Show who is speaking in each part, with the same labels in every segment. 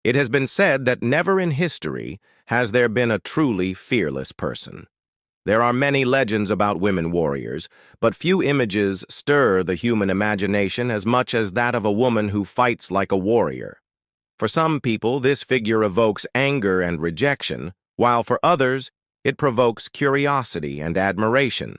Speaker 1: It has been said that never in history has there been a truly fearless person. There are many legends about women warriors, but few images stir the human imagination as much as that of a woman who fights like a warrior. For some people, this figure evokes anger and rejection, while for others, it provokes curiosity and admiration.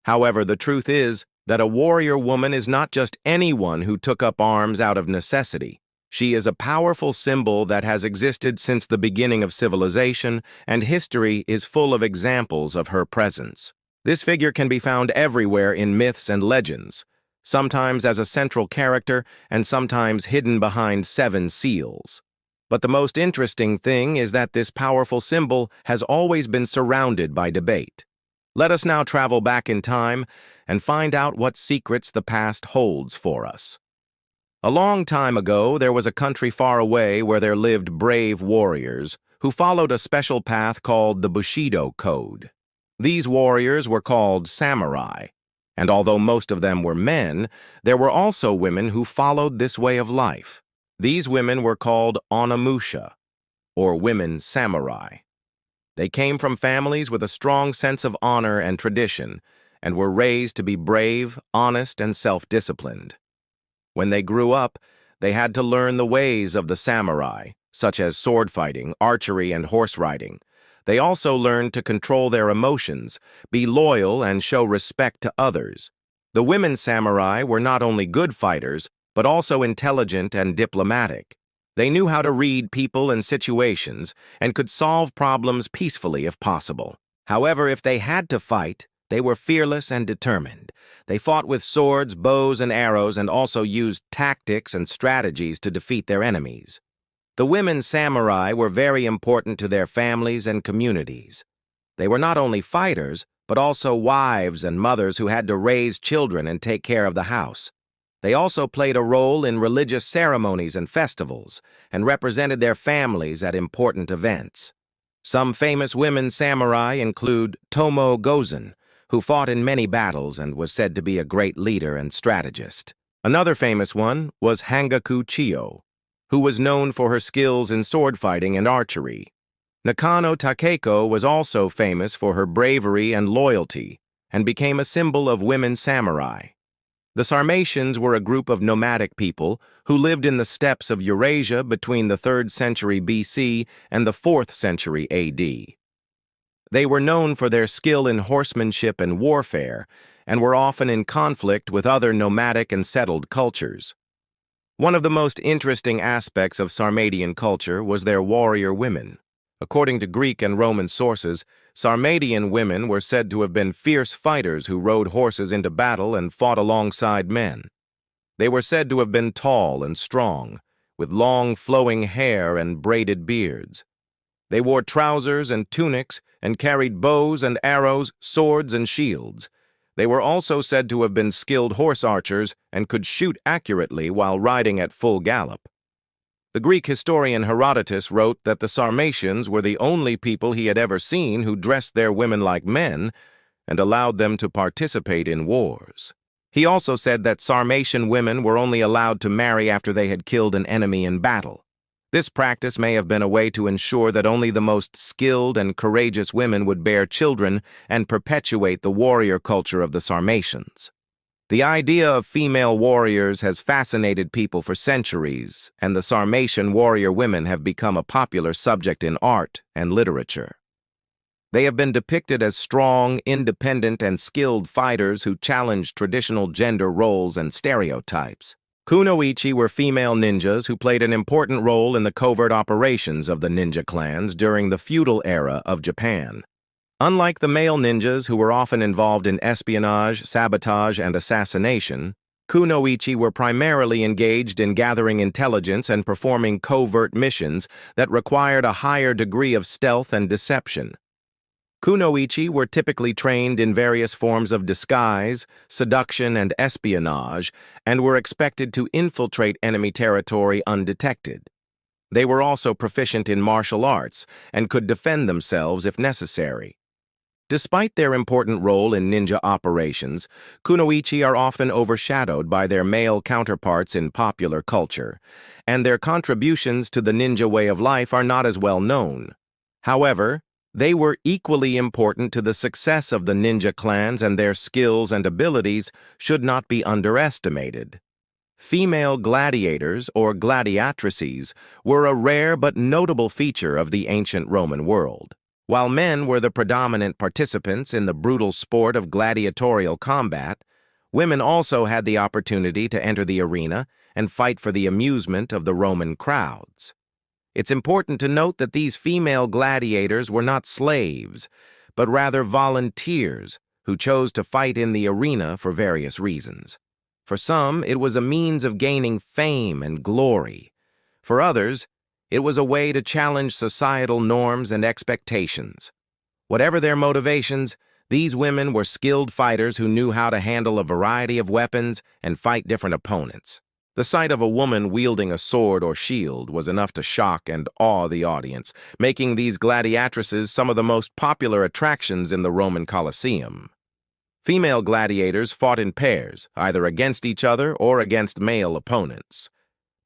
Speaker 1: However, the truth is that a warrior woman is not just anyone who took up arms out of necessity. She is a powerful symbol that has existed since the beginning of civilization, and history is full of examples of her presence. This figure can be found everywhere in myths and legends, sometimes as a central character and sometimes hidden behind 7 seals. But the most interesting thing is that this powerful symbol has always been surrounded by debate. Let us now travel back in time and find out what secrets the past holds for us. A long time ago, there was a country far away where there lived brave warriors who followed a special path called the Bushido Code. These warriors were called samurai, and although most of them were men, there were also women who followed this way of life. These women were called Onna-bugeisha, or women samurai. They came from families with a strong sense of honor and tradition, and were raised to be brave, honest, and self-disciplined. When they grew up, they had to learn the ways of the samurai, such as sword fighting, archery, and horse riding. They also learned to control their emotions, be loyal, and show respect to others. The women samurai were not only good fighters, but also intelligent and diplomatic. They knew how to read people and situations and could solve problems peacefully if possible. However, if they had to fight, they were fearless and determined. They fought with swords, bows, and arrows, and also used tactics and strategies to defeat their enemies. The women samurai were very important to their families and communities. They were not only fighters, but also wives and mothers who had to raise children and take care of the house. They also played a role in religious ceremonies and festivals, and represented their families at important events. Some famous women samurai include Tomo Gozen, who fought in many battles and was said to be a great leader and strategist. Another famous one was Hangaku Chiyo, who was known for her skills in sword fighting and archery. Nakano Takeko was also famous for her bravery and loyalty, and became a symbol of women samurai. The Sarmatians were a group of nomadic people who lived in the steppes of Eurasia between the 3rd century BC and the 4th century AD. They were known for their skill in horsemanship and warfare, and were often in conflict with other nomadic and settled cultures. One of the most interesting aspects of Sarmatian culture was their warrior women. According to Greek and Roman sources, Sarmatian women were said to have been fierce fighters who rode horses into battle and fought alongside men. They were said to have been tall and strong, with long flowing hair and braided beards. They wore trousers and tunics and carried bows and arrows, swords and shields. They were also said to have been skilled horse archers and could shoot accurately while riding at full gallop. The Greek historian Herodotus wrote that the Sarmatians were the only people he had ever seen who dressed their women like men and allowed them to participate in wars. He also said that Sarmatian women were only allowed to marry after they had killed an enemy in battle. This practice may have been a way to ensure that only the most skilled and courageous women would bear children and perpetuate the warrior culture of the Sarmatians. The idea of female warriors has fascinated people for centuries, and the Sarmatian warrior women have become a popular subject in art and literature. They have been depicted as strong, independent, and skilled fighters who challenged traditional gender roles and stereotypes. Kunoichi were female ninjas who played an important role in the covert operations of the ninja clans during the feudal era of Japan. Unlike the male ninjas who were often involved in espionage, sabotage, and assassination, Kunoichi were primarily engaged in gathering intelligence and performing covert missions that required a higher degree of stealth and deception. Kunoichi were typically trained in various forms of disguise, seduction, and espionage, and were expected to infiltrate enemy territory undetected. They were also proficient in martial arts and could defend themselves if necessary. Despite their important role in ninja operations, kunoichi are often overshadowed by their male counterparts in popular culture, and their contributions to the ninja way of life are not as well known. However, they were equally important to the success of the ninja clans, and their skills and abilities should not be underestimated. Female gladiators, or gladiatrices, were a rare but notable feature of the ancient Roman world. While men were the predominant participants in the brutal sport of gladiatorial combat, women also had the opportunity to enter the arena and fight for the amusement of the Roman crowds. It's important to note that these female gladiators were not slaves, but rather volunteers who chose to fight in the arena for various reasons. For some, it was a means of gaining fame and glory. For others, it was a way to challenge societal norms and expectations. Whatever their motivations, these women were skilled fighters who knew how to handle a variety of weapons and fight different opponents. The sight of a woman wielding a sword or shield was enough to shock and awe the audience, making these gladiatrices some of the most popular attractions in the Roman Colosseum. Female gladiators fought in pairs, either against each other or against male opponents.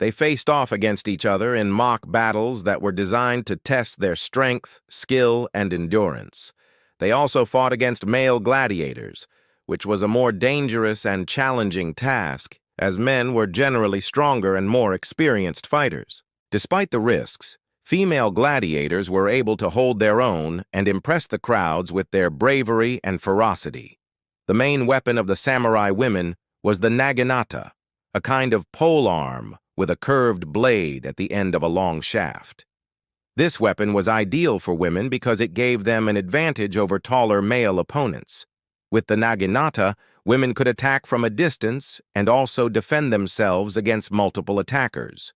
Speaker 1: They faced off against each other in mock battles that were designed to test their strength, skill, and endurance. They also fought against male gladiators, which was a more dangerous and challenging task, as men were generally stronger and more experienced fighters. Despite the risks, female gladiators were able to hold their own and impress the crowds with their bravery and ferocity. The main weapon of the samurai women was the naginata, a kind of polearm with a curved blade at the end of a long shaft. This weapon was ideal for women because it gave them an advantage over taller male opponents. With the naginata, women could attack from a distance and also defend themselves against multiple attackers.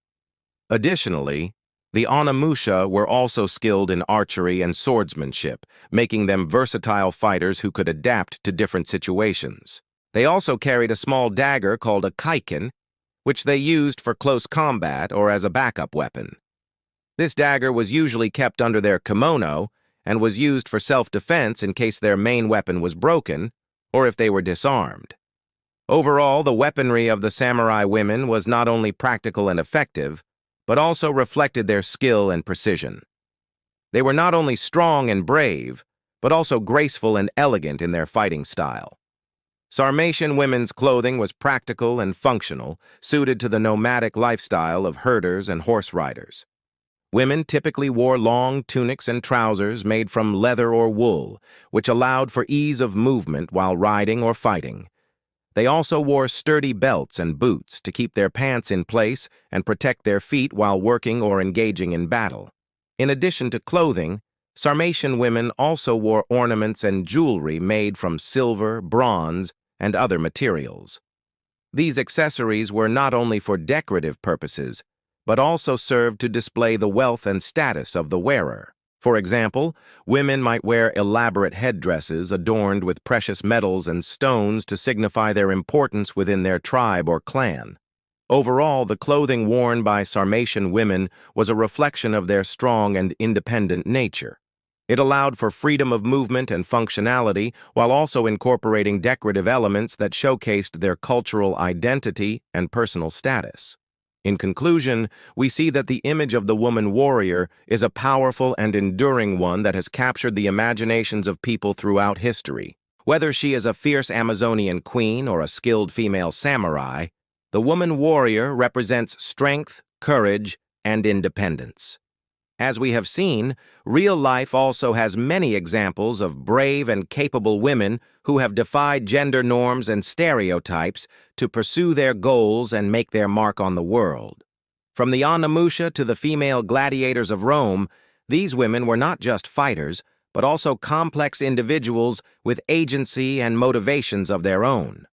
Speaker 1: Additionally, the Onna-bugeisha were also skilled in archery and swordsmanship, making them versatile fighters who could adapt to different situations. They also carried a small dagger called a kaiken, which they used for close combat or as a backup weapon. This dagger was usually kept under their kimono and was used for self-defense in case their main weapon was broken or if they were disarmed. Overall, the weaponry of the samurai women was not only practical and effective, but also reflected their skill and precision. They were not only strong and brave, but also graceful and elegant in their fighting style. Sarmatian women's clothing was practical and functional, suited to the nomadic lifestyle of herders and horse riders. Women typically wore long tunics and trousers made from leather or wool, which allowed for ease of movement while riding or fighting. They also wore sturdy belts and boots to keep their pants in place and protect their feet while working or engaging in battle. In addition to clothing, Sarmatian women also wore ornaments and jewelry made from silver, bronze, and other materials. These accessories were not only for decorative purposes, but also served to display the wealth and status of the wearer. For example, women might wear elaborate headdresses adorned with precious metals and stones to signify their importance within their tribe or clan. Overall, the clothing worn by Sarmatian women was a reflection of their strong and independent nature. It allowed for freedom of movement and functionality while also incorporating decorative elements that showcased their cultural identity and personal status. In conclusion, we see that the image of the woman warrior is a powerful and enduring one that has captured the imaginations of people throughout history. Whether she is a fierce Amazonian queen or a skilled female samurai, the woman warrior represents strength, courage, and independence. As we have seen, real life also has many examples of brave and capable women who have defied gender norms and stereotypes to pursue their goals and make their mark on the world. From the Onna-bugeisha to the female gladiators of Rome, these women were not just fighters, but also complex individuals with agency and motivations of their own.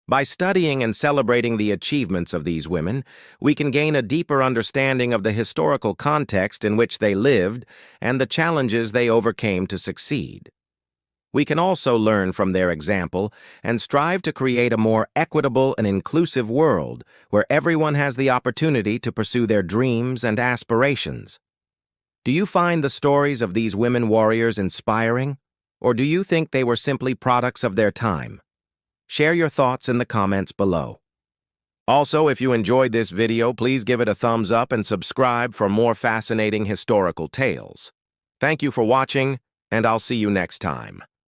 Speaker 1: By studying and celebrating the achievements of these women, we can gain a deeper understanding of the historical context in which they lived and the challenges they overcame to succeed. We can also learn from their example and strive to create a more equitable and inclusive world where everyone has the opportunity to pursue their dreams and aspirations. Do you find the stories of these women warriors inspiring? Or do you think they were simply products of their time? Share your thoughts in the comments below. Also, if you enjoyed this video, please give it a thumbs up and subscribe for more fascinating historical tales. Thank you for watching, and I'll see you next time.